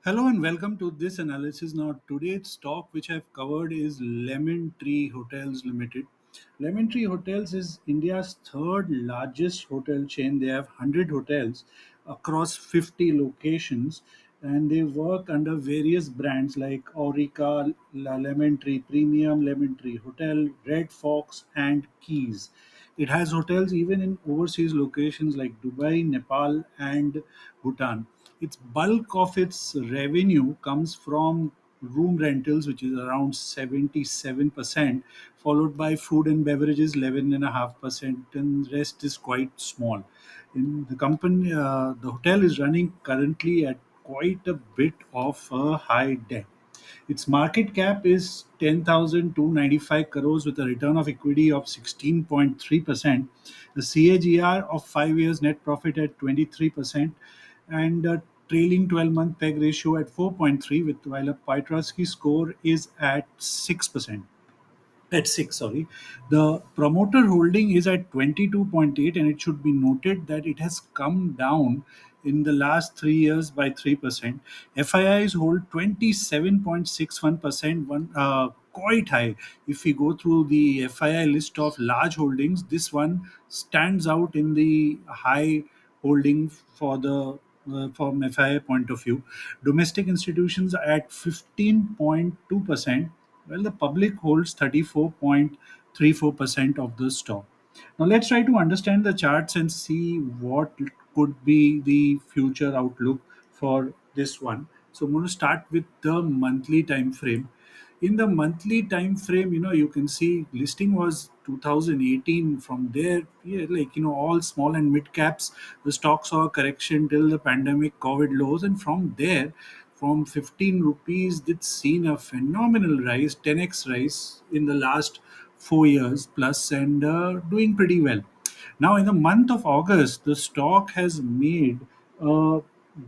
Hello and welcome to this analysis. Now, today's stock which I've covered is Lemon Tree Hotels Limited. Lemon Tree Hotels is India's third largest hotel chain. They have 100 hotels across 50 locations and they work under various brands like Aurica, Lemon Tree Premium, Lemon Tree Hotel, Red Fox, and Keys. It has hotels even in overseas locations like Dubai, Nepal, and Bhutan. Its bulk of its revenue comes from room rentals, which is around 77%, followed by food and beverages 11.5%, and the rest is quite small. In the company, the hotel is running currently at quite a bit of a high debt. Its market cap is 10,295 crores with a return of equity of 16.3%, the CAGR of 5 years net profit at 23%, and a trailing 12-month PEG ratio at 4.3, with while a Pytrosky score is at 6%. At 6, sorry. The promoter holding is at 22.8, and it should be noted that it has come down in the last 3 years by 3%. FIIs hold 27.61%, quite high. If we go through the FII list of large holdings, this one stands out in the high holding for the from FII point of view. Domestic institutions at 15.2%, well, the public holds 34.34% of the stock. Now, let's try to understand the charts and see what could be the future outlook for this one. So, I'm going to start with the monthly time frame. In the monthly time frame, you can see listing was 2018. From there, yeah, like all small and mid caps, the stock saw a correction till the pandemic COVID lows, and from there, from 15 rupees, it's seen a phenomenal rise, 10x rise in the last 4 years plus, and doing pretty well. Now, in the month of August, the stock has made a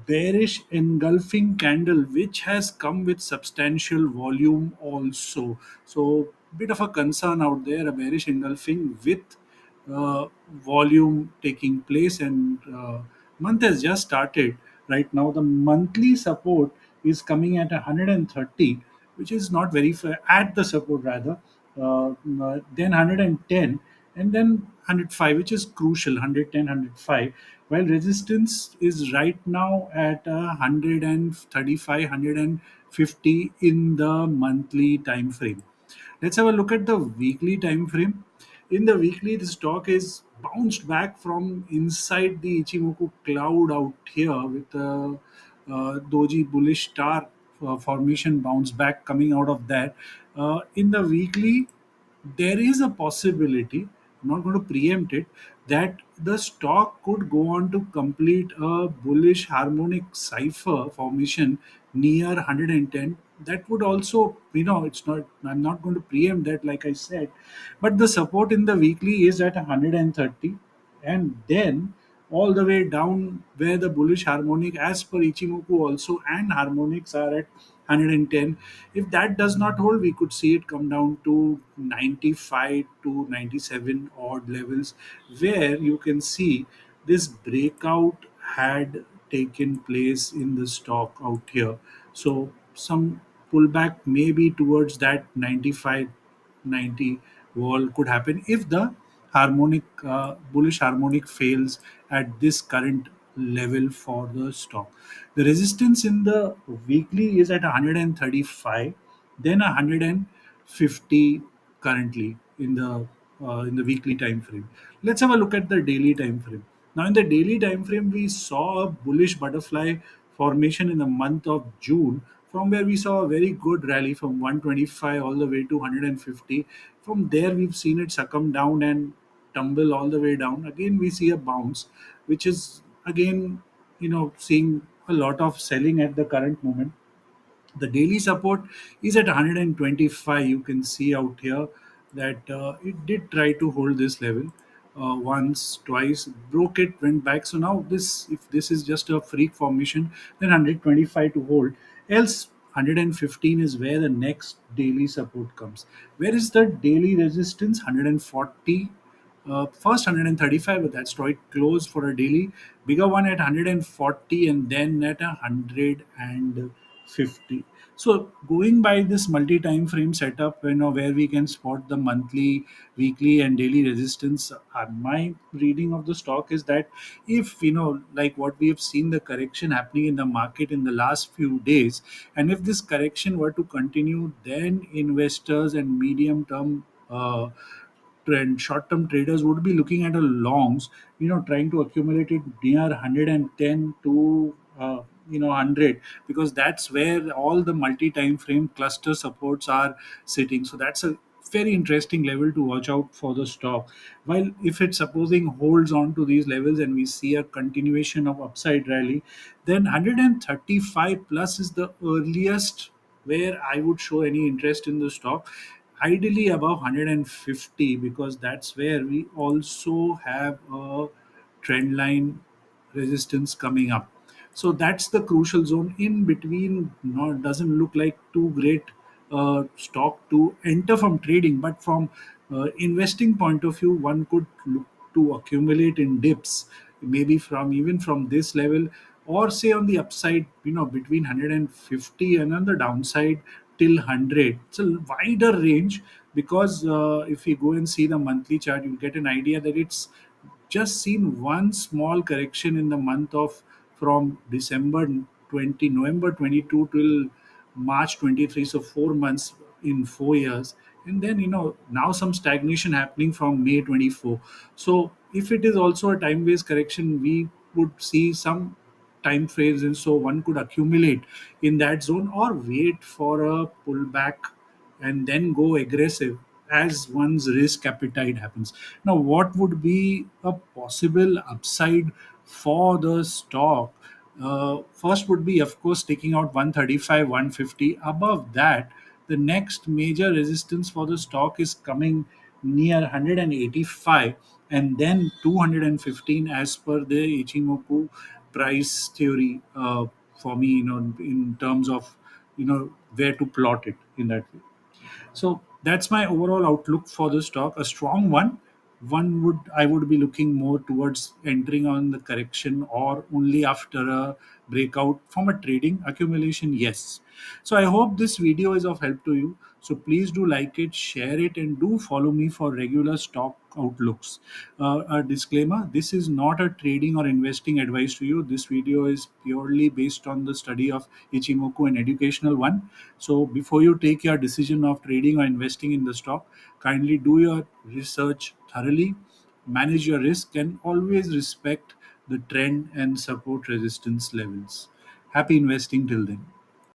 bearish engulfing candle, which has come with substantial volume also. So, bit of a concern out there, a bearish engulfing with volume taking place, and month has just started. Right now, the monthly support is coming at 130, which is not very fair at the support rather. Then 110, and then 105, which is crucial. 110, 105, while resistance is right now at 135, 150 in the monthly time frame. Let's have a look at the weekly time frame. In the weekly, the stock is bounced back from inside the Ichimoku cloud out here with a doji bullish star formation bounce back coming out of that. In the weekly, there is a possibility, I'm not going to preempt it, that the stock could go on to complete a bullish harmonic cipher formation near 110. That would also, it's not, I'm not going to preempt that, like I said, but the support in the weekly is at 130, and then all the way down where the bullish harmonic as per Ichimoku also and harmonics are at 110. If that does not hold, we could see it come down to 95 to 97 odd levels, where you can see this breakout had taken place in the stock out here. So some pullback maybe towards that 95, 90 wall could happen if the harmonic bullish harmonic fails at this current level for the stock. The resistance in the weekly is at 135, then 150 currently in the weekly time frame. Let's have a look at the daily time frame. Now, in the daily time frame, we saw a bullish butterfly formation in the month of June, from where we saw a very good rally from 125 all the way to 150. From there, we've seen it succumb down and tumble all the way down. Again, we see a bounce, which is again, seeing a lot of selling at the current moment. The daily support is at 125. You can see out here that it did try to hold this level once, twice, broke it, went back. So now this, if this is just a freak formation, then 125 to hold. Else 115 is where the next daily support comes. Where is the daily resistance? 140. First 135, but that's quite close for a daily. Bigger one at 140, and then at 100 50. So going by this multi-time frame setup, where we can spot the monthly, weekly, and daily resistance, my reading of the stock is that if like what we have seen the correction happening in the market in the last few days, and if this correction were to continue, then investors and medium-term trend short-term traders would be looking at a longs, trying to accumulate it near 110 to 100, because that's where all the multi-time frame cluster supports are sitting. So that's a very interesting level to watch out for the stock. While if it supposing holds on to these levels and we see a continuation of upside rally, then 135 plus is the earliest where I would show any interest in the stock. Ideally above 150, because that's where we also have a trend line resistance coming up. So that's the crucial zone in between. Not doesn't look like too great stock to enter from trading, but from investing point of view, one could look to accumulate in dips, maybe from even from this level, or say on the upside, between 150 and on the downside till 100. It's a wider range, because if you go and see the monthly chart, you'll get an idea that it's just seen one small correction in the month of from December 20, November 22 till March 23, so 4 months in 4 years. And then, now some stagnation happening from May 24. So if it is also a time based correction, we would see some time frames, and so one could accumulate in that zone or wait for a pullback and then go aggressive as one's risk appetite happens. Now, what would be a possible upside for the stock? First would be, of course, taking out 135, 150. Above that, the next major resistance for the stock is coming near 185, and then 215 as per the Ichimoku price theory. For me, in terms of where to plot it in that way. So that's my overall outlook for the stock. A strong one. I would be looking more towards entering on the correction or only after a breakout from a trading accumulation. Yes. So I hope this video is of help to you. So please do like it, share it, and do follow me for regular stock outlooks. A disclaimer: this is not a trading or investing advice to you. This video is purely based on the study of Ichimoku, an educational one. So before you take your decision of trading or investing in the stock, kindly do your research thoroughly, manage your risk, and always respect the trend and support resistance levels. Happy investing till then.